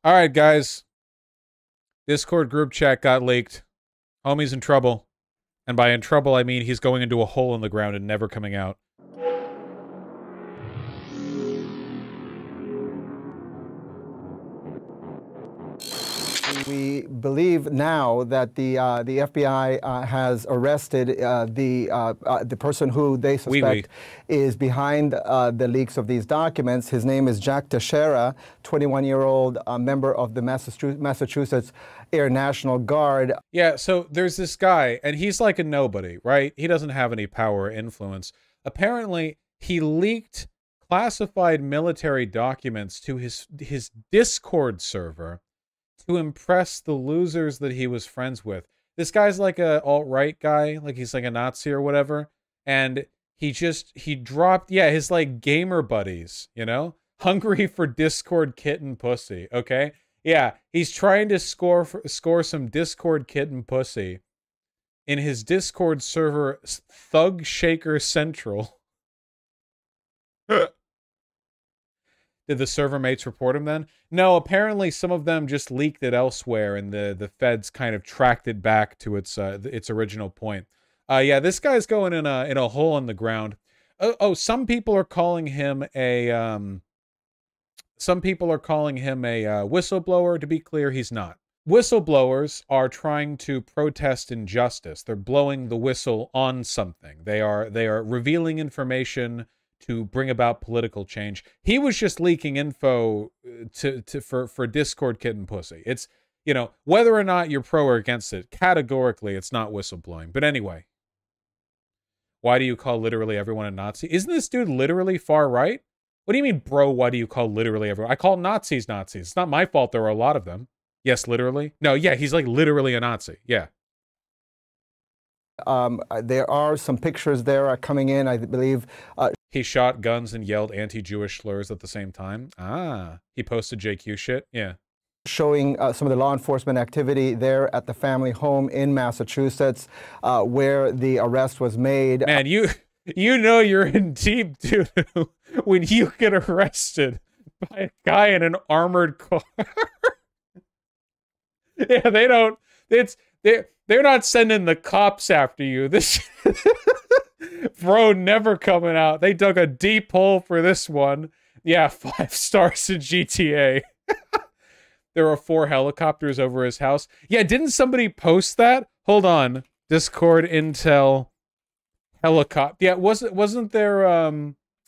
All right, guys. Discord group chat got leaked. Homie's in trouble. And by in trouble, I mean he's going into a hole in the ground and never coming out. We believe now that the FBI has arrested the person who they suspect is behind the leaks of these documents. His name is Jack Teixeira, 21-year-old member of the Massachusetts Air National Guard. Yeah, so there's this guy, and he's like a nobody, right? He doesn't have any power or influence. Apparently, he leaked classified military documents to his Discord server to impress the losers that he was friends with. This guy's like a alt-right guy, like he's like a Nazi or whatever, and he dropped, yeah, his like gamer buddies, you know? Hungry for Discord kitten pussy, okay? Yeah, he's trying to score some Discord kitten pussy in his Discord server, Thug Shaker Central. Did the server mates report him then? No, apparently some of them just leaked it elsewhere, and the feds kind of tracked it back to its original point. Yeah, this guy's going in a hole in the ground. Some people are calling him a whistleblower. To be clear, he's not. Whistleblowers are trying to protest injustice. They're blowing the whistle on something. They are revealing information to bring about political change. He was just leaking info for Discord kitten pussy. It's, you know, whether or not you're pro or against it, categorically it's not whistleblowing. But anyway, why do you call literally everyone a Nazi? Isn't this dude literally far right? What do you mean, bro? Why do you call literally everyone? I call Nazis Nazis. It's not my fault there are a lot of them. Yes, literally. No, yeah, he's like literally a Nazi. Yeah. There are some pictures there coming in, I believe. He shot guns and yelled anti-Jewish slurs at the same time. Ah, he posted JQ shit. Yeah. Showing some of the law enforcement activity there at the family home in Massachusetts, where the arrest was made. Man, you know you're in deep doo-doo when you get arrested by a guy in an armored car. Yeah, they don't. They're not sending the cops after you. This bro never coming out. They dug a deep hole for this one. Yeah, 5 stars in GTA. There are 4 helicopters over his house. Yeah, didn't somebody post that? Hold on. Discord Intel helicopter. Yeah, wasn't there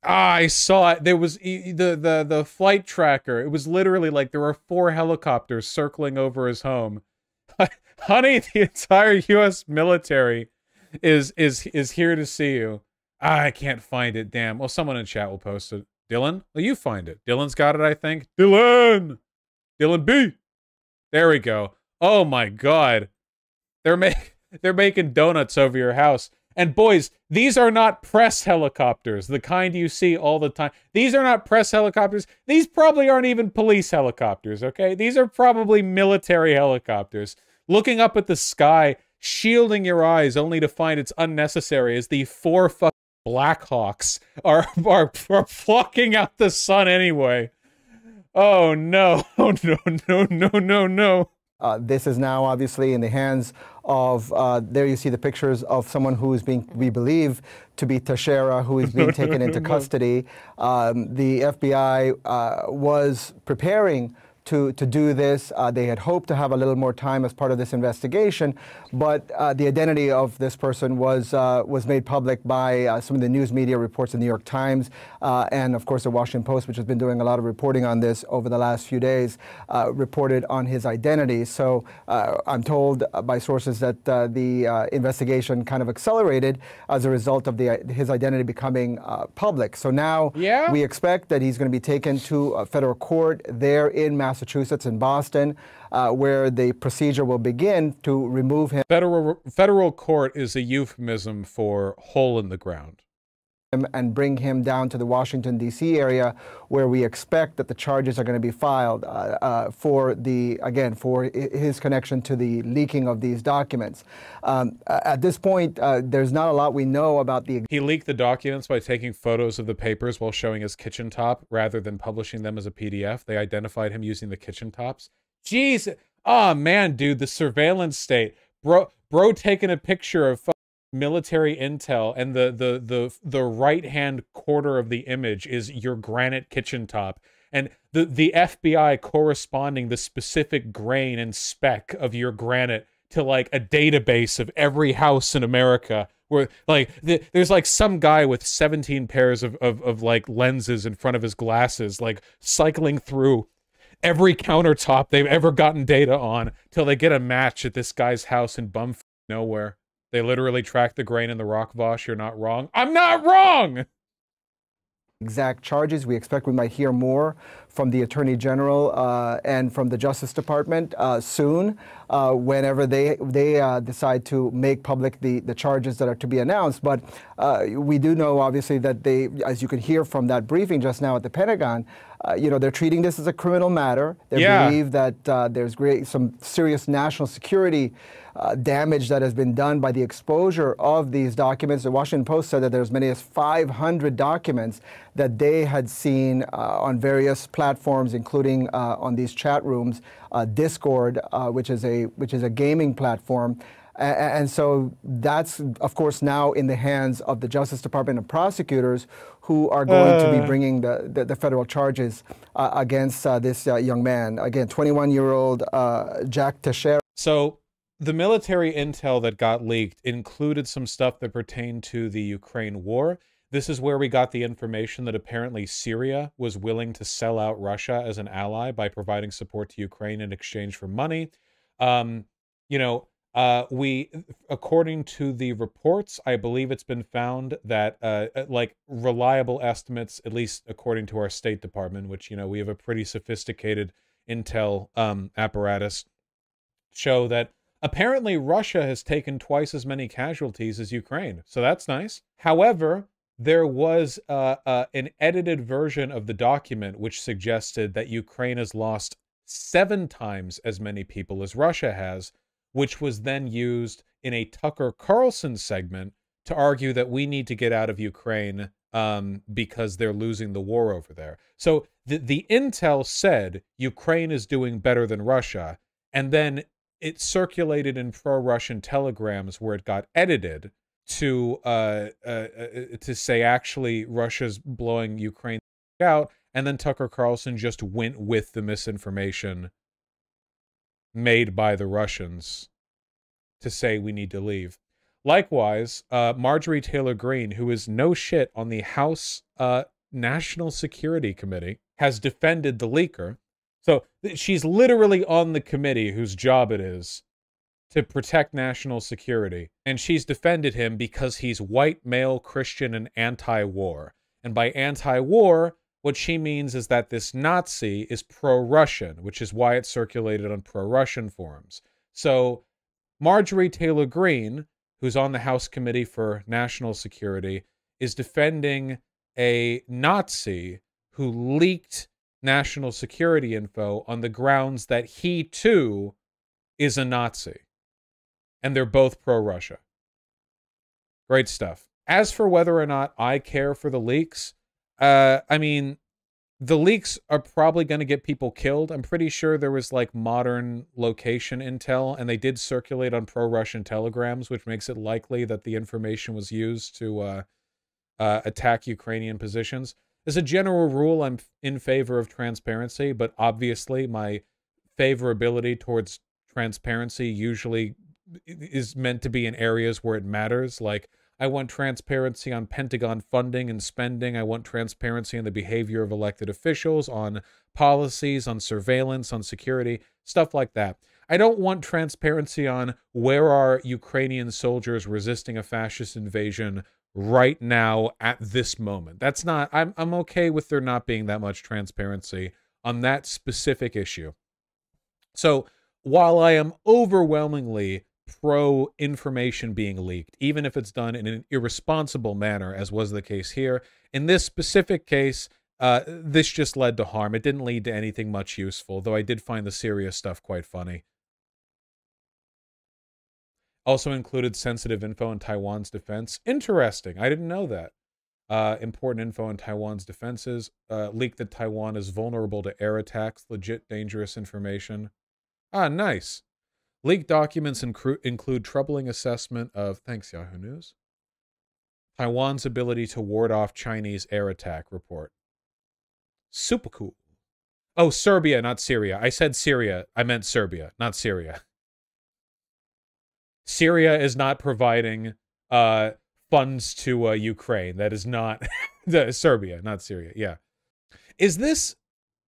I saw it. There was the flight tracker. It was literally like there were 4 helicopters circling over his home. Honey, the entire U.S. military is here to see you. I can't find it. Damn. Well, someone in chat will post it. Dylan? Well, you find it. Dylan's got it, I think. Dylan B. There we go. Oh my God. They're making donuts over your house. And boys, these are not press helicopters, the kind you see all the time. These are not press helicopters. These probably aren't even police helicopters, okay? These are probably military helicopters. Looking up at the sky, shielding your eyes only to find it's unnecessary as the 4 fucking Blackhawks are blocking out the sun anyway. Oh no, oh no. This is now obviously in the hands of, there you see the pictures of someone who is we believe to be Teixeira, who is being taken into custody. The FBI was preparing to do this. They had hoped to have a little more time as part of this investigation, but the identity of this person was made public by some of the news media reports, the New York Times, and of course the Washington Post, which has been doing a lot of reporting on this over the last few days, reported on his identity. So I'm told by sources that the investigation kind of accelerated as a result of his identity becoming public. So now we expect that he's going to be taken to a federal court there in Massachusetts, in Boston, where the procedure will begin to remove him. Federal court is a euphemism for hole in the ground. and bring him down to the Washington, D.C. area, where we expect that the charges are going to be filed for his connection to the leaking of these documents. At this point, there's not a lot we know about the... He leaked the documents by taking photos of the papers while showing his kitchen top rather than publishing them as a PDF. They identified him using the kitchen tops. Jeez. Oh, man, dude, the surveillance state. Bro taking a picture of military intel, and the right-hand quarter of the image is your granite kitchen top. And the FBI corresponding the specific grain and spec of your granite to, like, a database of every house in America, where, like, there's, like, some guy with 17 pairs of like, lenses in front of his glasses, like, cycling through every countertop they've ever gotten data on till they get a match at this guy's house in bumfuck nowhere. They literally track the grain in the rock, Vaush. You're not wrong. I'm not wrong! Exact charges. We expect we might hear more from the Attorney General and from the Justice Department soon, whenever they decide to make public the charges that are to be announced. But we do know, obviously, that they, as you could hear from that briefing just now at the Pentagon, they're treating this as a criminal matter. They believe that there's some serious national security damage that has been done by the exposure of these documents. The Washington Post said that there's as many as 500 documents that they had seen on various platforms, including on these chat rooms, Discord, which is a gaming platform. And so that's, of course, now in the hands of the Justice Department and prosecutors, who are going to be bringing the federal charges against this young man. Again, 21-year-old Jack Teixeira. So the military intel that got leaked included some stuff that pertained to the Ukraine war. This is where we got the information that apparently Syria was willing to sell out Russia as an ally by providing support to Ukraine in exchange for money. According to the reports, I believe it's been found that, like, reliable estimates, at least according to our State Department, which, we have a pretty sophisticated intel apparatus, show that apparently Russia has taken twice as many casualties as Ukraine. So that's nice. However, there was an edited version of the document which suggested that Ukraine has lost 7 times as many people as Russia has, which was then used in a Tucker Carlson segment to argue that we need to get out of Ukraine because they're losing the war over there. So the intel said Ukraine is doing better than Russia, and then it circulated in pro-Russian telegrams where it got edited to say actually Russia's blowing Ukraine out, and then Tucker Carlson just went with the misinformation made by the Russians to say we need to leave. Likewise, Marjorie Taylor Greene, who is no shit on the House National Security Committee, has defended the leaker. So she's literally on the committee whose job it is to protect national security. And she's defended him because he's white, male, Christian, and anti-war. And by anti-war, what she means is that this Nazi is pro-Russian, which is why it circulated on pro-Russian forums. So Marjorie Taylor Greene, who's on the House Committee for National Security, is defending a Nazi who leaked national security info on the grounds that he, too, is a Nazi. And they're both pro-Russia. Great stuff. As for whether or not I care for the leaks, I mean, the leaks are probably going to get people killed. I'm pretty sure there was, like, modern location intel, and they did circulate on pro-Russian telegrams, which makes it likely that the information was used to attack Ukrainian positions. As a general rule, I'm in favor of transparency, but obviously my favorability towards transparency usually is meant to be in areas where it matters. Like, I want transparency on Pentagon funding and spending. I want transparency on the behavior of elected officials, on policies, on surveillance, on security, stuff like that. I don't want transparency on where are Ukrainian soldiers resisting a fascist invasion right now at this moment. That's not, I'm okay with there not being that much transparency on that specific issue. So while I am overwhelmingly pro information being leaked, even if it's done in an irresponsible manner, as was the case here. In this specific case, this just led to harm. It didn't lead to anything much useful, though I did find the serious stuff quite funny. Also included sensitive info in Taiwan's defense. Interesting. I didn't know that. Important info in Taiwan's defenses. Leaked that Taiwan is vulnerable to air attacks. Legit dangerous information. Ah, nice. Leaked documents include troubling assessment of, thanks Yahoo News, Taiwan's ability to ward off Chinese air attack report. Super cool. Oh, Serbia, not Syria. I said Syria. I meant Serbia, not Syria. Syria is not providing funds to Ukraine. That is not Serbia, not Syria. Yeah. Is this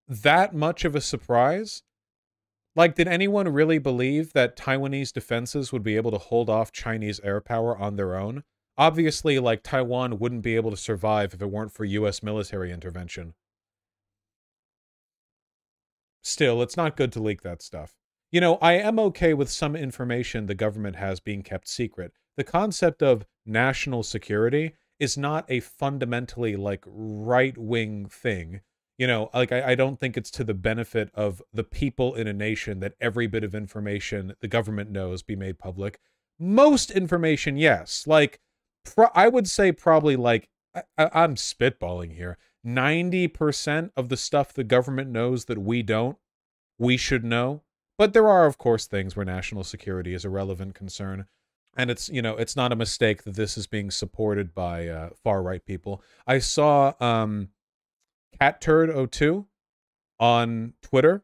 that much of a surprise? Like, did anyone really believe that Taiwanese defenses would be able to hold off Chinese air power on their own? Obviously, like, Taiwan wouldn't be able to survive if it weren't for U.S. military intervention. Still, it's not good to leak that stuff. You know, I am okay with some information the government has being kept secret. The concept of national security is not a fundamentally, like, right-wing thing. You know, like, I don't think it's to the benefit of the people in a nation that every bit of information the government knows be made public. Most information, yes. Like, I would say probably, like, I'm spitballing here. 90% of the stuff the government knows that we don't, we should know. But there are, of course, things where national security is a relevant concern. And it's, you know, it's not a mistake that this is being supported by far-right people. I saw CatTurd02 on Twitter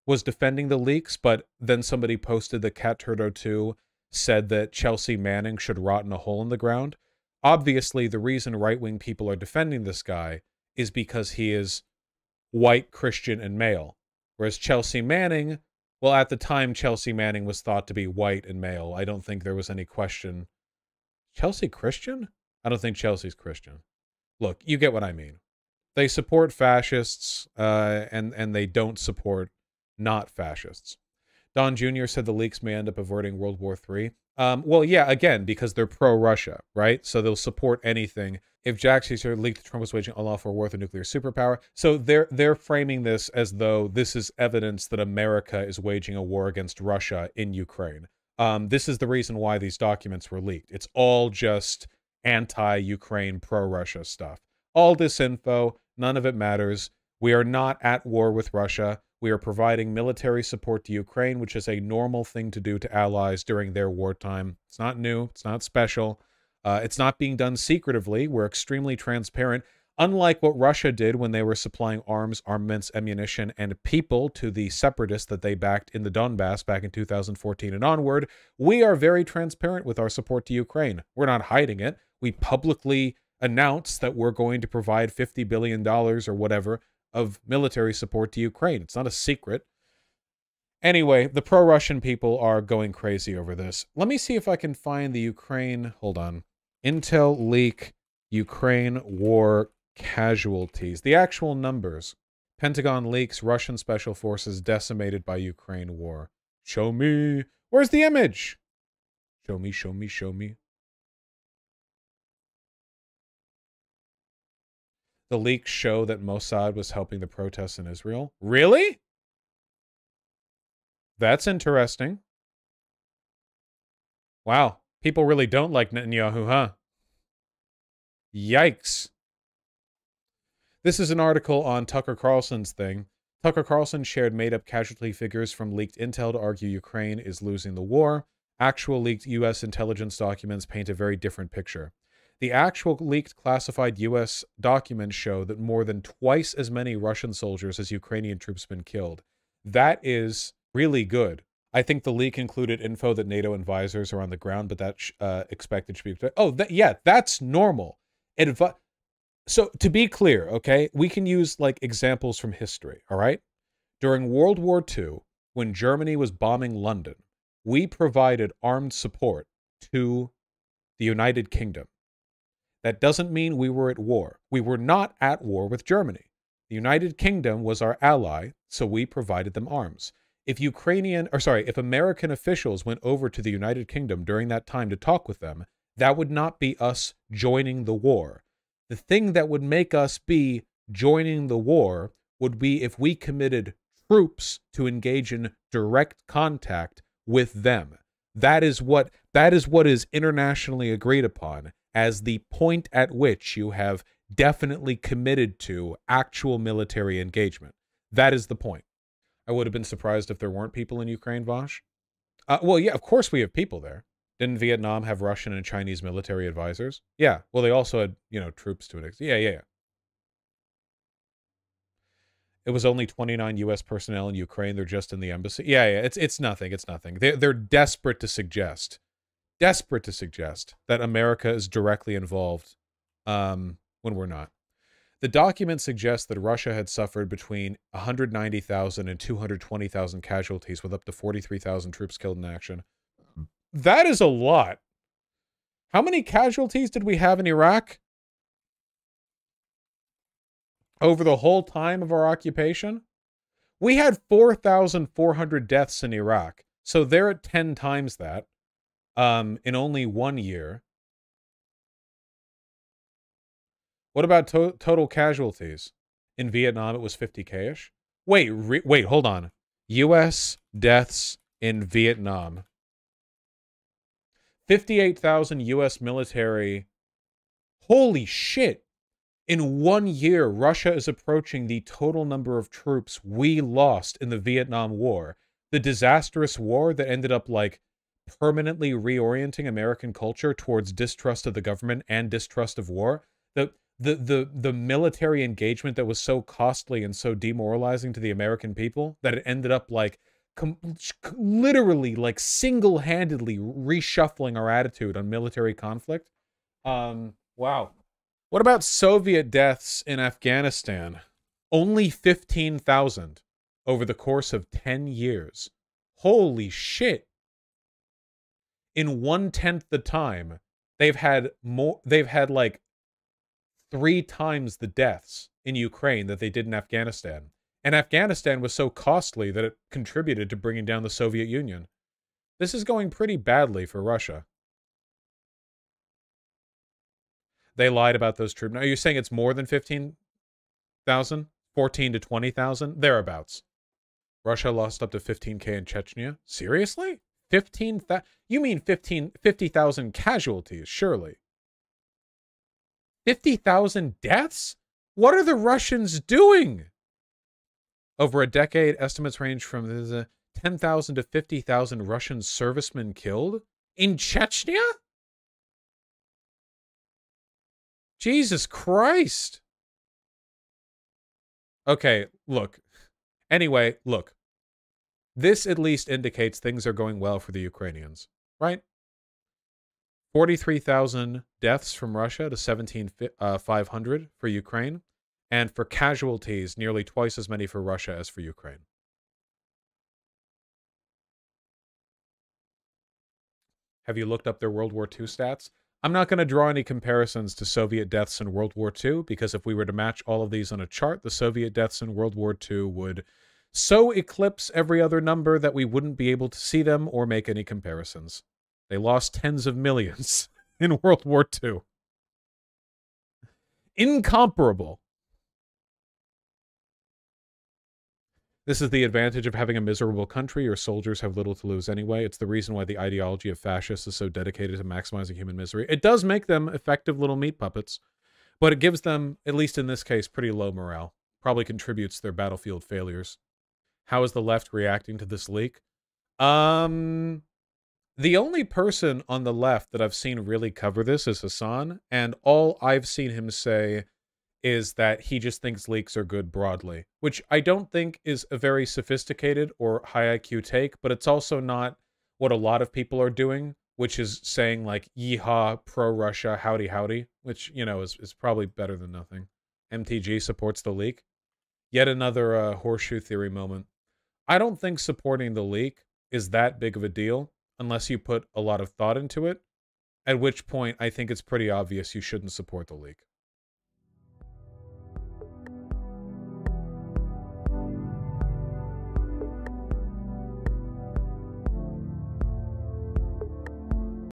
was defending the leaks, but then somebody posted that CatTurd02 said that Chelsea Manning should rot in a hole in the ground. Obviously, the reason right-wing people are defending this guy is because he is white, Christian, and male. Whereas Chelsea Manning, well, at the time, Chelsea Manning was thought to be white and male. I don't think there was any question. Chelsea Christian? I don't think Chelsea's Christian. Look, you get what I mean. They support fascists, and they don't support not fascists. Don Jr. said the leaks may end up averting World War III. Well, yeah, again, because they're pro-Russia, right? So they'll support anything. If Jack Caesar leaked that Trump was waging unlawful war with a nuclear superpower, so they're framing this as though this is evidence that America is waging a war against Russia in Ukraine. This is the reason why these documents were leaked. It's all just anti-Ukraine, pro-Russia stuff. All disinfo, none of it matters. We are not at war with Russia. We are providing military support to Ukraine, which is a normal thing to do to allies during their wartime. It's not new. It's not special. It's not being done secretively. We're extremely transparent, unlike what Russia did when they were supplying arms, armaments, ammunition, and people to the separatists that they backed in the Donbass back in 2014 and onward. We are very transparent with our support to Ukraine. We're not hiding it. We publicly announce that we're going to provide $50 billion or whatever of military support to Ukraine. It's not a secret. Anyway, the pro-Russian people are going crazy over this. Let me see if I can find the Ukraine... Hold on. Intel leak Ukraine war casualties. The actual numbers. Pentagon leaks Russian special forces decimated by Ukraine war. Show me. Where's the image? Show me, show me, show me. The leaks show that Mossad was helping the protests in Israel. Really? That's interesting. Wow. People really don't like Netanyahu, huh? Yikes. This is an article on Tucker Carlson's thing. Tucker Carlson shared made-up casualty figures from leaked intel to argue Ukraine is losing the war. Actual leaked U.S. intelligence documents paint a very different picture. The actual leaked classified U.S. documents show that more than twice as many Russian soldiers as Ukrainian troops have been killed. That is really good. I think the leak included info that NATO advisors are on the ground, but that's expected to be... Oh, yeah, that's normal. So, to be clear, okay, we can use, like, examples from history, all right? During World War II, when Germany was bombing London, we provided armed support to the United Kingdom. That doesn't mean we were at war. We were not at war with Germany. The United Kingdom was our ally, so we provided them arms. if American officials went over to the United Kingdom during that time to talk with them, that would not be us joining the war. The thing that would make us be joining the war would be if we committed troops to engage in direct contact with them. That is what is internationally agreed upon as the point at which you have definitely committed to actual military engagement. That is the point. I would have been surprised if there weren't people in Ukraine, Vaush. Well, yeah, of course we have people there. Didn't Vietnam have Russian and Chinese military advisors? Yeah. Well, they also had, troops to it. Yeah. It was only 29 U.S. personnel in Ukraine. They're just in the embassy. Yeah. It's nothing. It's nothing. They're desperate to suggest that America is directly involved when we're not. The document suggests that Russia had suffered between 190,000 and 220,000 casualties, with up to 43,000 troops killed in action. That is a lot. How many casualties did we have in Iraq over the whole time of our occupation? We had 4,400 deaths in Iraq. So they're at 10 times that in only 1 year. What about total casualties? In Vietnam, it was 50K-ish. Wait, hold on. U.S. deaths in Vietnam. 58,000 U.S. military. Holy shit. In 1 year, Russia is approaching the total number of troops we lost in the Vietnam War. The disastrous war that ended up, permanently reorienting American culture towards distrust of the government and distrust of war. The military engagement that was so costly and so demoralizing to the American people that it ended up literally single-handedly reshuffling our attitude on military conflict. Wow. What about Soviet deaths in Afghanistan? Only 15,000 over the course of 10 years. Holy shit. In 1/10 the time, they've had 3 times the deaths in Ukraine that they did in Afghanistan. And Afghanistan was so costly that it contributed to bringing down the Soviet Union. This is going pretty badly for Russia. They lied about those troops. Now, are you saying it's more than 15,000? 14 to 20,000? Thereabouts. Russia lost up to 15K in Chechnya? Seriously? 15,000? You mean 50,000 casualties, surely. 50,000 deaths? What are the Russians doing? Over a decade, estimates range from 10,000 to 50,000 Russian servicemen killed? In Chechnya? Jesus Christ. Okay, look. Anyway, look. This at least indicates things are going well for the Ukrainians, right? 43,000 deaths from Russia to 17,500 for Ukraine, and for casualties, nearly twice as many for Russia as for Ukraine. Have you looked up their World War II stats? I'm not going to draw any comparisons to Soviet deaths in World War II, because if we were to match all of these on a chart, the Soviet deaths in World War II would so eclipse every other number that we wouldn't be able to see them or make any comparisons. They lost tens of millions in World War II. Incomparable. This is the advantage of having a miserable country. Your soldiers have little to lose anyway. It's the reason why the ideology of fascists is so dedicated to maximizing human misery. It does make them effective little meat puppets, but it gives them, at least in this case, pretty low morale. Probably contributes to their battlefield failures. How is the left reacting to this leak? The only person on the left that I've seen really cover this is Hassan, and all I've seen him say is that he just thinks leaks are good broadly, which I don't think is a very sophisticated or high IQ take, but it's also not what a lot of people are doing, which is saying yeehaw, pro-Russia, howdy howdy, which, is probably better than nothing. MTG supports the leak. Yet another horseshoe theory moment. I don't think supporting the leak is that big of a deal unless you put a lot of thought into it, at which point I think it's pretty obvious you shouldn't support the leak.